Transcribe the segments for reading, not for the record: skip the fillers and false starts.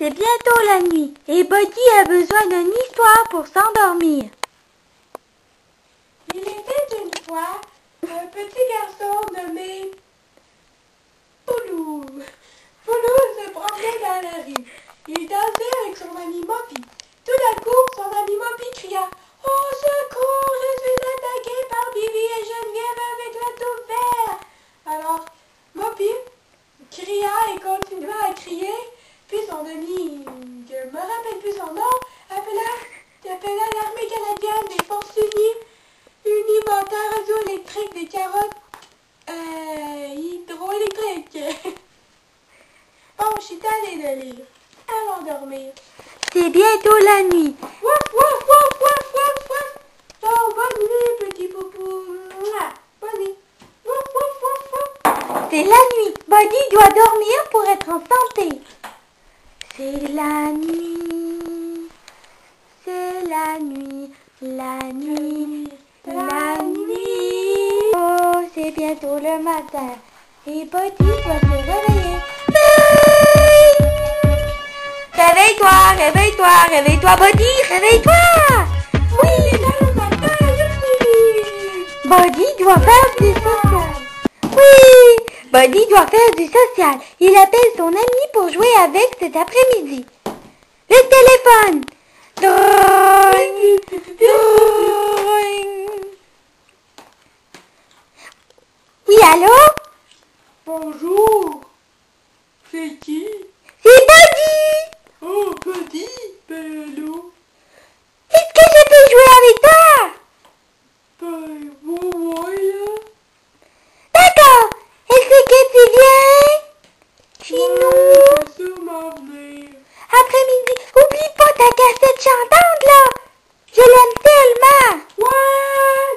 C'est bientôt la nuit et Buddy a besoin d'une histoire pour s'endormir. Il était une fois un petit garçon nommé Poulou. Poulou se promenait dans la rue. Il dansait avec son ami Moppy. Tout d'un coup, son ami Moppy cria « Au secours, je suis attaqué par Bibi et Geneviève avec la toux verte !» Alors, Moppy cria et continua à crier. Puis son ami, je ne me rappelle plus son nom, appela l'armée canadienne des forces unies, unimentaires radioélectriques des carottes hydroélectriques. Bon, je suis tannée de lire. Allons dormir. C'est bientôt la nuit. Wouf, wouf, wouf, wouf, wouf, wouf. Oh, bonne nuit, petit poupou. Mouah, bonne nuit. Wouf, wouf, wouf, wouf. C'est la nuit. Buddy doit dormir pour être en santé. C'est la nuit. C'est la nuit. La nuit. La nuit. Oh, c'est bientôt le matin. Et Buddy doit se réveiller. Réveille-toi, réveille-toi, réveille-toi, Buddy, réveille-toi! Oui, il est là le matin, je Buddy doit faire du social. Oui, Buddy doit faire du social. Il appelle son ami pour jouer avec cet après-midi. Le téléphone. Dring, dring. Oui, allô? Bonjour. C'est qui? C'est Buddy. Oh, Buddy, hello. Est-ce que je peux jouer avec toi? Ben, ouais. D'accord. Est-ce que tu viens chez nous Je vais sûrement venir. après-midi? Oublie pas ta cassette chantante, là. Je l'aime tellement. Ouais.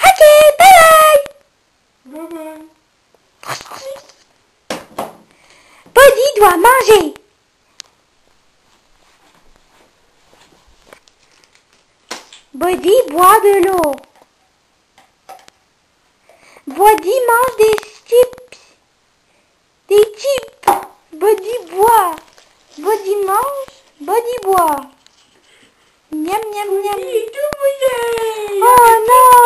Ok, bye bye. Bye bye. Buddy doit manger. Buddy boit de l'eau. Buddy mange des chips. Des chips. Buddy boit. Buddy mange. Buddy boit. Miam miam miam. Il est tout mouillé. Oh non.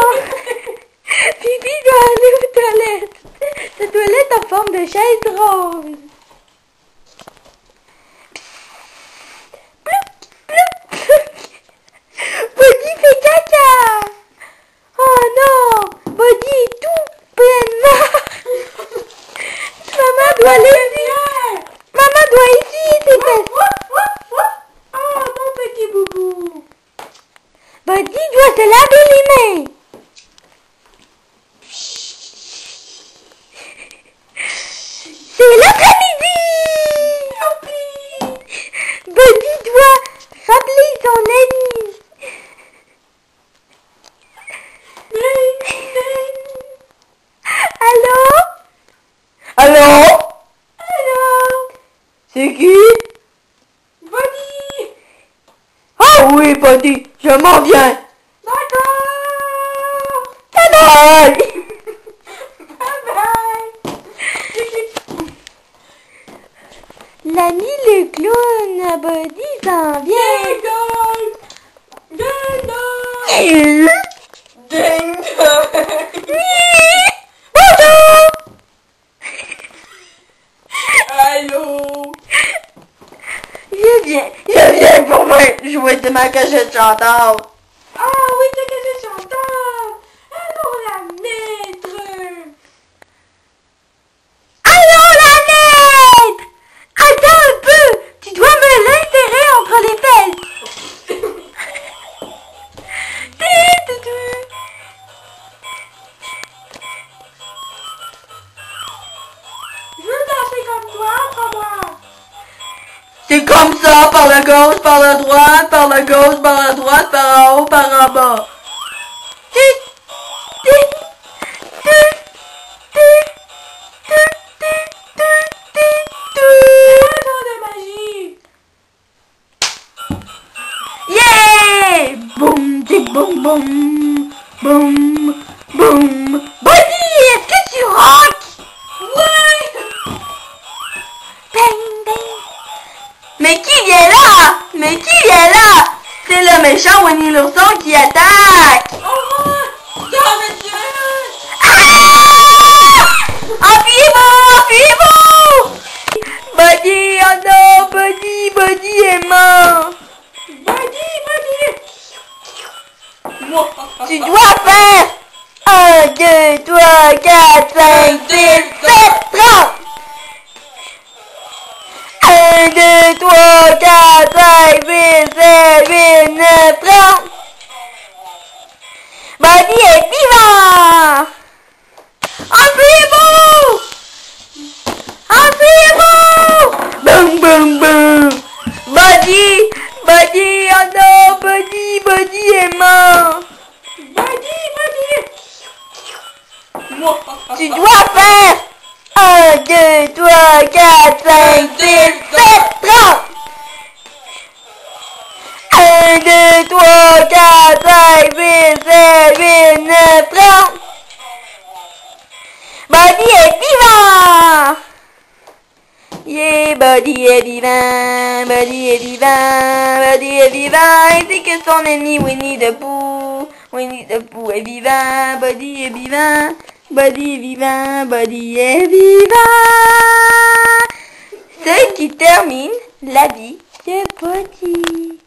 Bibi doit aller aux toilettes. Sa toilette en forme de chaise rose. Buddy fait caca. Oh non. Buddy est tout plein de Maman doit l'essuyer. Maman doit essuyer ses fesses. Oh, mon petit boubou. Buddy doit se laver les mains. C'est l'après-midi. Buddy doit rappeler son ami. Allô? Allô? Allô? C'est qui? Buddy. Ah oui, Buddy, je m'en viens. D'accord. Bye bye. Bye bye. L'ami le clown, Buddy s'en vient. Ding dong. Bonjour. Allô. Je viens pour jouer de ma cachette chantante. Ah oui, t'as cassé chantant. Allons la mettre. Allons la mettre. Attends un peu. Tu dois me l'insérer entre les fesses. Je veux danser comme toi, prends-moi. C'est comme ça, par la gauche, par la droite, par la gauche, par la droite, par en haut, par en bas. Tour de magie. Yeah! Boum, tic, boum, boum, boum, boum. Buddy, est-ce que tu rock? Ouais. Bang, bang. méchant Winnie l'ourson qui attaque. Enfuyez-vous, enfuyez-vous. Buddy, oh non, Buddy est mort. Tu dois faire 1, 2, 3, 4, 5, 6, 7, 30. 1, 2, 3, 4, 5, 6, 7, 8, 9, 30. Buddy est vivant. Enfuyez-vous. Enfuyez-vous. Boum, boum, boum. Buddy, oh non, Buddy est mort. Tu dois faire 1, 2, 3, 4, 5, 6, 7, 30. 1, 2, 3, 4, 5, 6, 7, 8, 9, 30. Buddy est vivant. Yeah, Buddy est vivant, Buddy est vivant, Buddy est vivant, ainsi que son ennemi Winnie the Pooh. Winnie the Pooh est vivant, Buddy est vivant, Buddy est vivant, Buddy est vivant. Ce qui termine la vie de Buddy.